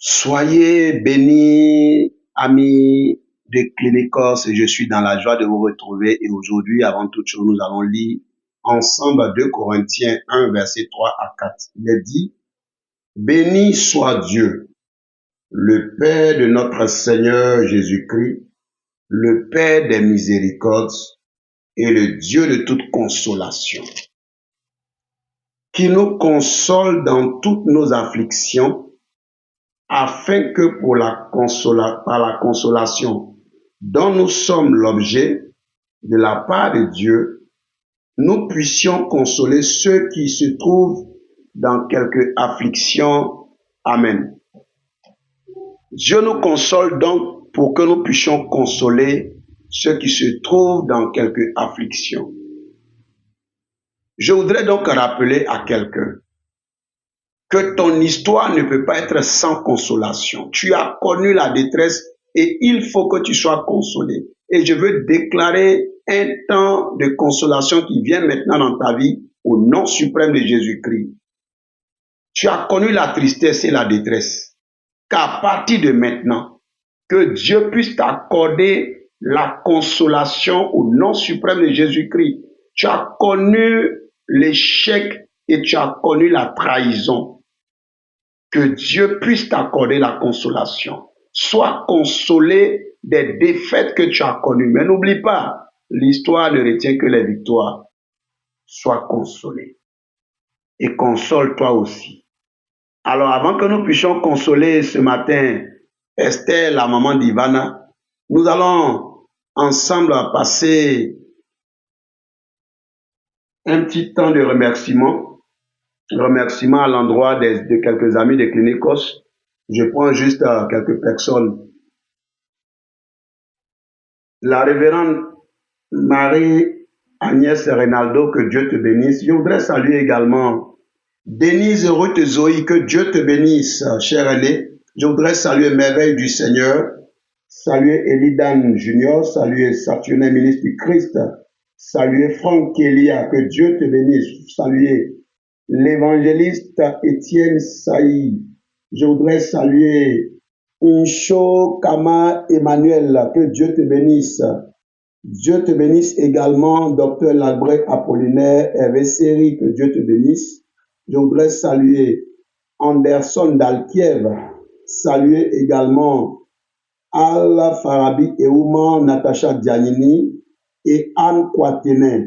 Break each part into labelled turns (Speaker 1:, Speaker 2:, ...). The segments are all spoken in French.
Speaker 1: Soyez bénis, amis de Clinicos, et je suis dans la joie de vous retrouver. Et aujourd'hui, avant toute chose, nous allons lire ensemble 2 Corinthiens 1, verset 3 à 4. Il est dit, béni soit Dieu, le Père de notre Seigneur Jésus-Christ, le Père des miséricordes et le Dieu de toute consolation, qui nous console dans toutes nos afflictions, afin que par la consolation dont nous sommes l'objet de la part de Dieu, nous puissions consoler ceux qui se trouvent dans quelque affliction. Amen. Dieu nous console donc pour que nous puissions consoler ceux qui se trouvent dans quelque affliction. Je voudrais donc rappeler à quelqu'un que ton histoire ne peut pas être sans consolation. Tu as connu la détresse et il faut que tu sois consolé. Et je veux déclarer un temps de consolation qui vient maintenant dans ta vie au nom suprême de Jésus-Christ. Tu as connu la tristesse et la détresse. Qu'à partir de maintenant, que Dieu puisse t'accorder la consolation au nom suprême de Jésus-Christ. Tu as connu l'échec et tu as connu la trahison. Que Dieu puisse t'accorder la consolation. Sois consolé des défaites que tu as connues. Mais n'oublie pas, l'histoire ne retient que les victoires. Sois consolé. Et console-toi aussi. Alors, avant que nous puissions consoler ce matin Esther, la maman d'Ivana, nous allons ensemble passer un petit temps de remerciement à l'endroit de quelques amis de Clinicos. Je prends juste quelques personnes. La révérende Marie-Agnès Reynaldo, que Dieu te bénisse. Je voudrais saluer également Denise Ruth Zoé, que Dieu te bénisse, chère aînée. Je voudrais saluer Merveille du Seigneur, saluer Elidan Junior, saluer Saturnin, ministre du Christ, saluer Franck Kélia, que Dieu te bénisse, saluer l'évangéliste Étienne Saïd. Je voudrais saluer Incho Kama Emmanuel, que Dieu te bénisse. Dieu te bénisse également, Docteur Labré Apollinaire, Hervé Séry, que Dieu te bénisse. Je voudrais saluer Anderson Dalkiev, saluer également Al Farabi Eouman, Natacha Dianini et Anne Kouatenin.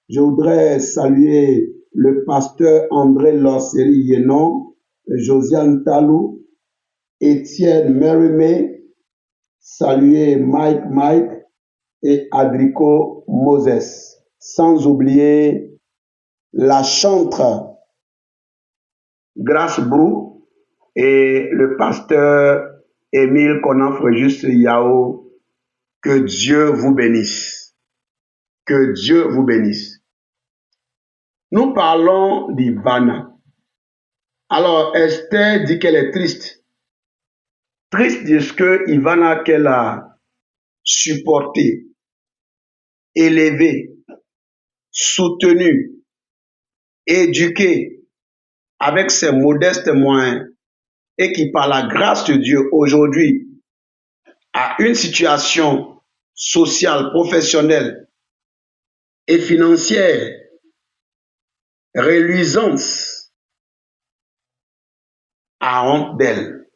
Speaker 1: Je voudrais saluer le pasteur André Lorseri Yenon, Josiane Talou, Étienne Mérimée, saluer Mike et Adrico Moses, sans oublier la chantre Grâce Brou et le pasteur Émile Konanfrejus Yao. Que Dieu vous bénisse. Que Dieu vous bénisse. Nous parlons d'Ivana. Alors Esther dit qu'elle est triste. Triste de ce que Ivana qu'elle a supporté, élevé, soutenu, éduqué avec ses modestes moyens et qui par la grâce de Dieu aujourd'hui a une situation sociale, professionnelle et financière reluisante, a honte d'elle.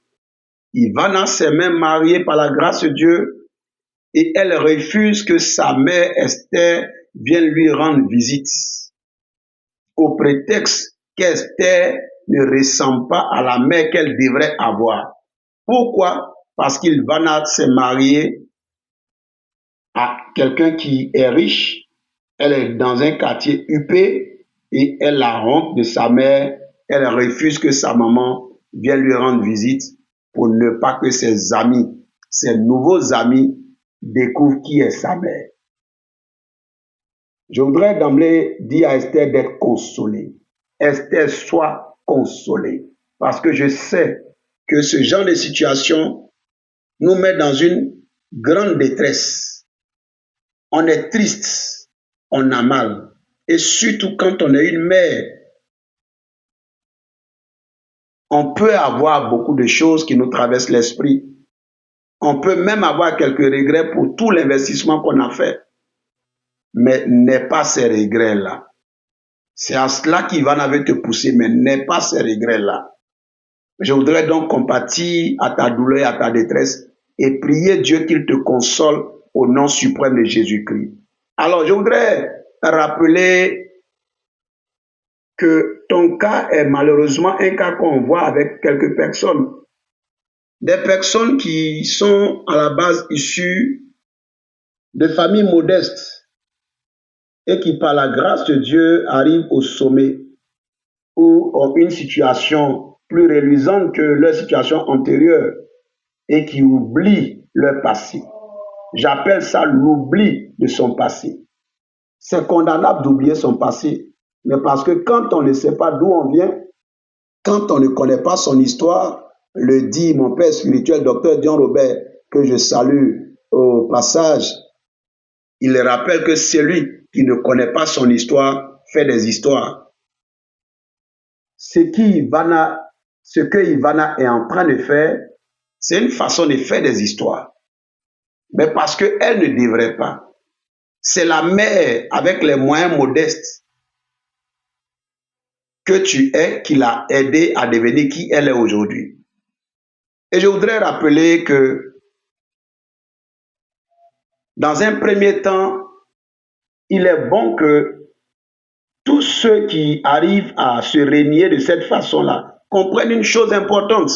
Speaker 1: Ivana s'est même mariée par la grâce de Dieu et elle refuse que sa mère Esther vienne lui rendre visite au prétexte qu'Esther ne ressemble pas à la mère qu'elle devrait avoir. Pourquoi? Parce qu'Ivana s'est mariée à quelqu'un qui est riche, elle est dans un quartier huppé et elle a honte de sa mère, elle refuse que sa maman vienne lui rendre visite pour ne pas que ses amis, ses nouveaux amis découvrent qui est sa mère. Je voudrais d'emblée dire à Esther d'être consolée. Esther, sois consolée. Parce que je sais que ce genre de situation nous met dans une grande détresse. On est triste, on a mal. Et surtout quand on est une mère. On peut avoir beaucoup de choses qui nous traversent l'esprit. On peut même avoir quelques regrets pour tout l'investissement qu'on a fait. Mais n'aie pas ces regrets-là. C'est à cela qu'Ivan veut te pousser, mais n'aie pas ces regrets-là. Je voudrais donc compatir à ta douleur et à ta détresse et prier Dieu qu'il te console au nom suprême de Jésus-Christ. Alors, je voudrais rappeler que ton cas est malheureusement un cas qu'on voit avec quelques personnes. Des personnes qui sont à la base issues de familles modestes et qui, par la grâce de Dieu, arrivent au sommet ou ont une situation plus reluisante que leur situation antérieure et qui oublient leur passé. J'appelle ça l'oubli de son passé. C'est condamnable d'oublier son passé, mais parce que quand on ne sait pas d'où on vient, quand on ne connaît pas son histoire, le dit mon père spirituel, docteur Dion Robert, que je salue au passage, il rappelle que celui qui ne connaît pas son histoire fait des histoires. Ce que Ivana est en train de faire, c'est une façon de faire des histoires. Mais parce qu'elle ne devrait pas. C'est la mère avec les moyens modestes que tu es qui l'a aidé à devenir qui elle est aujourd'hui. Et je voudrais rappeler que dans un premier temps, il est bon que tous ceux qui arrivent à se régner de cette façon-là comprennent une chose importante.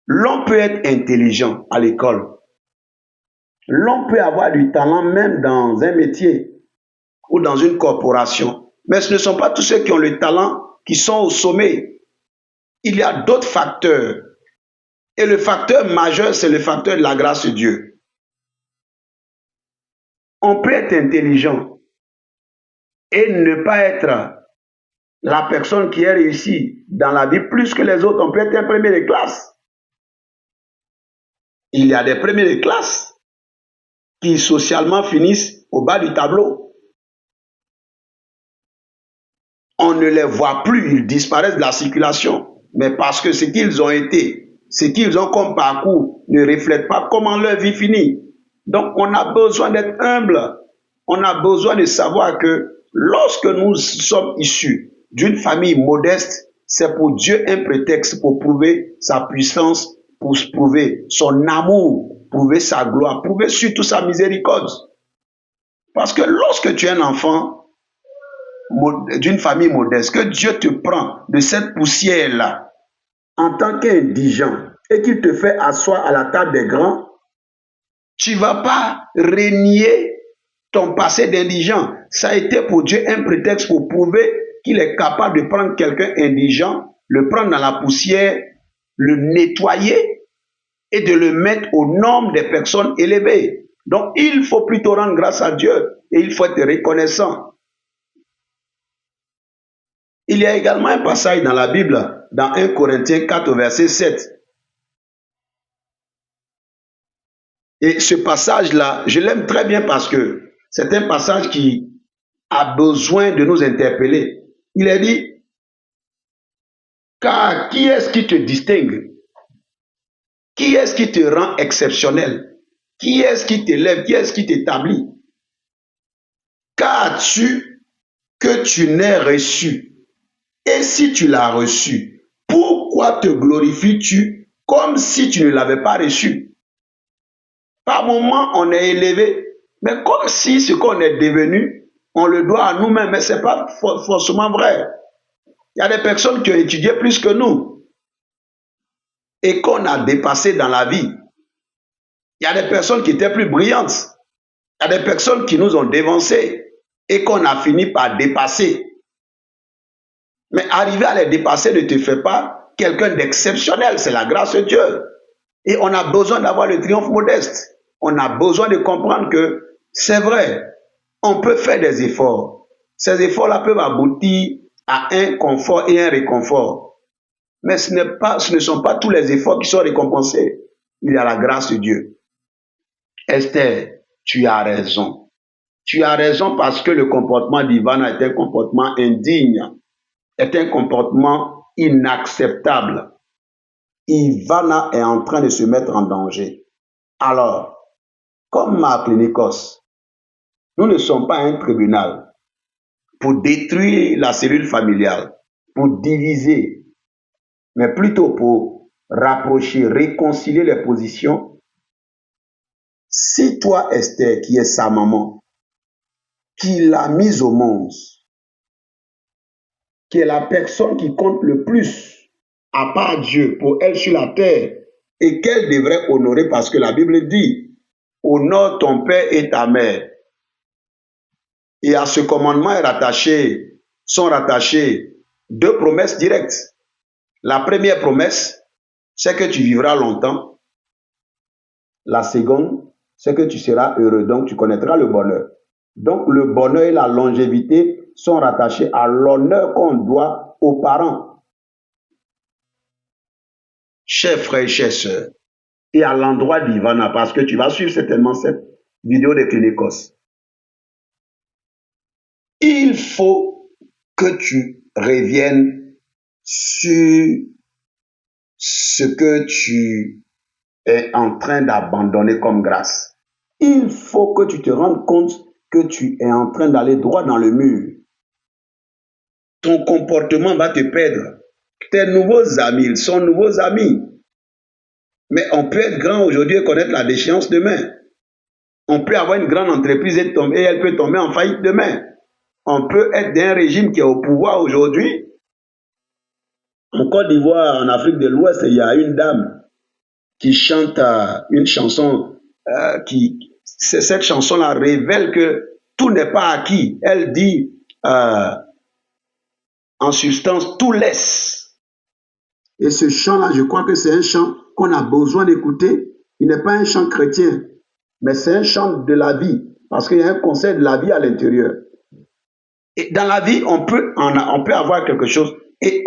Speaker 1: L'on peut être intelligent à l'école. L'on peut avoir du talent même dans un métier ou dans une corporation. Mais ce ne sont pas tous ceux qui ont le talent qui sont au sommet. Il y a d'autres facteurs. Et le facteur majeur, c'est le facteur de la grâce de Dieu. On peut être intelligent et ne pas être la personne qui est réussie dans la vie plus que les autres. On peut être un premier de classe. Il y a des premiers de classe qui socialement finissent au bas du tableau. On ne les voit plus, ils disparaissent de la circulation. Mais parce que ce qu'ils ont été, ce qu'ils ont comme parcours ne reflète pas comment leur vie finit. Donc on a besoin d'être humble. On a besoin de savoir que lorsque nous sommes issus d'une famille modeste, c'est pour Dieu un prétexte pour prouver sa puissance, pour prouver son amour, prouver sa gloire, prouver surtout sa miséricorde. Parce que lorsque tu es un enfant d'une famille modeste, que Dieu te prend de cette poussière-là en tant qu'indigent et qu'il te fait asseoir à la table des grands, tu ne vas pas renier ton passé d'indigent. Ça a été pour Dieu un prétexte pour prouver qu'il est capable de prendre quelqu'un indigent, le prendre dans la poussière, le nettoyer et de le mettre aux normes des personnes élevées. Donc, il faut plutôt rendre grâce à Dieu et il faut être reconnaissant. Il y a également un passage dans la Bible, dans 1 Corinthiens 4, verset 7. Et ce passage-là, je l'aime très bien parce que c'est un passage qui a besoin de nous interpeller. Il est dit, car qui est-ce qui te distingue? Qui est-ce qui te rend exceptionnel? Qui est-ce qui t'élève? Qui est-ce qui t'établit? Qu'as-tu que tu n'aies reçu? Et si tu l'as reçu, pourquoi te glorifies-tu comme si tu ne l'avais pas reçu? Par moments, on est élevé, mais comme si ce qu'on est devenu, on le doit à nous-mêmes, mais ce n'est pas forcément vrai. Il y a des personnes qui ont étudié plus que nous et qu'on a dépassé dans la vie. Il y a des personnes qui étaient plus brillantes. Il y a des personnes qui nous ont dévancés et qu'on a fini par dépasser. Mais arriver à les dépasser ne te fait pas quelqu'un d'exceptionnel. C'est la grâce de Dieu. Et on a besoin d'avoir le triomphe modeste. On a besoin de comprendre que c'est vrai, on peut faire des efforts. Ces efforts-là peuvent aboutir à un confort et un réconfort. Mais ce ne sont pas tous les efforts qui sont récompensés. Il y a la grâce de Dieu. Esther, tu as raison. Tu as raison parce que le comportement d'Ivana est un comportement indigne, est un comportement inacceptable. Ivana est en train de se mettre en danger. Alors, comme Marc Clinicos, nous ne sommes pas un tribunal pour détruire la cellule familiale, pour diviser, mais plutôt pour rapprocher, réconcilier les positions. Si toi, Esther, qui est sa maman, qui l'a mise au monde, qui est la personne qui compte le plus à part Dieu pour elle sur la terre et qu'elle devrait honorer parce que la Bible dit, honore ton père et ta mère. Et à ce commandement sont rattachées deux promesses directes. La première promesse, c'est que tu vivras longtemps. La seconde, c'est que tu seras heureux, donc tu connaîtras le bonheur. Donc le bonheur et la longévité sont rattachés à l'honneur qu'on doit aux parents. Chers frères et chères sœurs, et à l'endroit d'Ivana, parce que tu vas suivre certainement cette vidéo de Clinicos. Il faut que tu reviennes sur ce que tu es en train d'abandonner comme grâce. Il faut que tu te rendes compte que tu es en train d'aller droit dans le mur. Ton comportement va te perdre. Tes nouveaux amis, ils sont nouveaux amis. Mais on peut être grand aujourd'hui et connaître la déchéance demain. On peut avoir une grande entreprise et elle peut tomber en faillite demain. On peut être d'un régime qui est au pouvoir aujourd'hui. En Côte d'Ivoire, en Afrique de l'Ouest, il y a une dame qui chante une chanson cette chanson-là révèle que tout n'est pas acquis. Elle dit en substance, tout laisse. Et ce chant-là, je crois que c'est un chant qu'on a besoin d'écouter. Il n'est pas un chant chrétien, mais c'est un chant de la vie, parce qu'il y a un conseil de la vie à l'intérieur. Et dans la vie, on peut avoir quelque chose et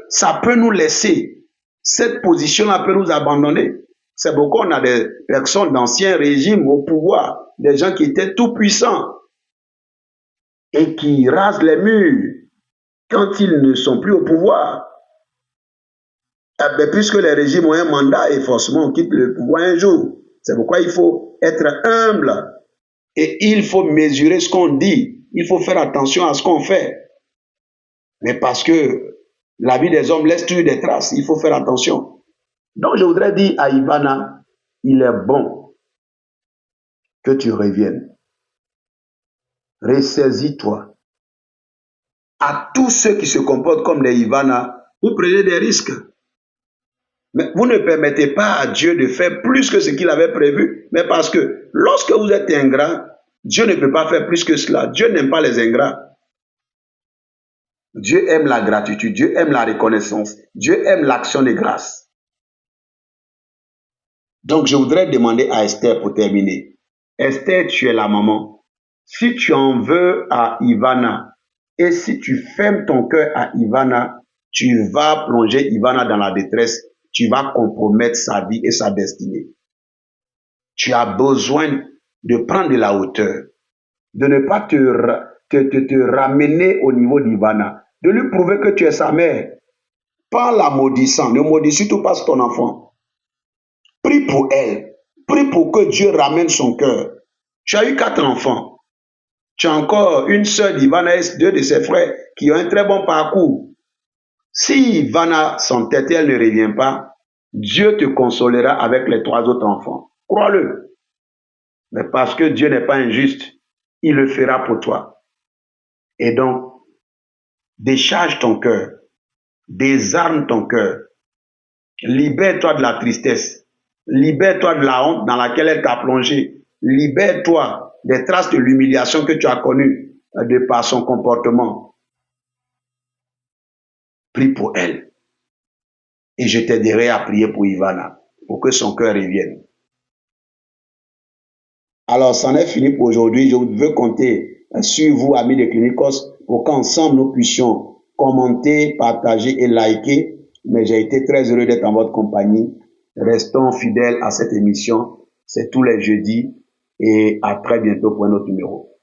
Speaker 1: ça peut nous laisser. Cette position-là peut nous abandonner. C'est pourquoi on a des personnes d'anciens régimes au pouvoir, des gens qui étaient tout puissants et qui rasent les murs quand ils ne sont plus au pouvoir. Puisque les régimes ont un mandat et forcément on quitte le pouvoir un jour. C'est pourquoi il faut être humble et il faut mesurer ce qu'on dit. Il faut faire attention à ce qu'on fait. Mais parce que la vie des hommes laisse toujours des traces, il faut faire attention. Donc je voudrais dire à Ivana, il est bon que tu reviennes. Ressaisis-toi. À tous ceux qui se comportent comme des Ivana, vous prenez des risques. Mais vous ne permettez pas à Dieu de faire plus que ce qu'il avait prévu. Mais parce que lorsque vous êtes ingrat, Dieu ne peut pas faire plus que cela. Dieu n'aime pas les ingrats. Dieu aime la gratitude, Dieu aime la reconnaissance, Dieu aime l'action de grâce. Donc je voudrais demander à Esther pour terminer. Esther, tu es la maman. Si tu en veux à Ivana et si tu fermes ton cœur à Ivana, tu vas plonger Ivana dans la détresse, tu vas compromettre sa vie et sa destinée. Tu as besoin de prendre de la hauteur, de ne pas te ramener au niveau d'Ivana, de lui prouver que tu es sa mère, pas la maudissant, ne maudis surtout pas ton enfant. Prie pour elle, prie pour que Dieu ramène son cœur. Tu as eu 4 enfants, tu as encore une sœur d'Ivana et 2 de ses frères qui ont un très bon parcours. Si Ivana s'entête et elle ne revient pas, Dieu te consolera avec les 3 autres enfants. Crois-le. Mais parce que Dieu n'est pas injuste, il le fera pour toi. Et donc, décharge ton cœur, désarme ton cœur, libère-toi de la tristesse, libère-toi de la honte dans laquelle elle t'a plongé, libère-toi des traces de l'humiliation que tu as connues de par son comportement. Prie pour elle. Et je t'aiderai à prier pour Ivana, pour que son cœur revienne. Alors, c'en est fini pour aujourd'hui. Je veux compter sur vous, amis de Clinicos, pour qu'ensemble nous puissions commenter, partager et liker. Mais j'ai été très heureux d'être en votre compagnie. Restons fidèles à cette émission. C'est tous les jeudis. Et à très bientôt pour un autre numéro.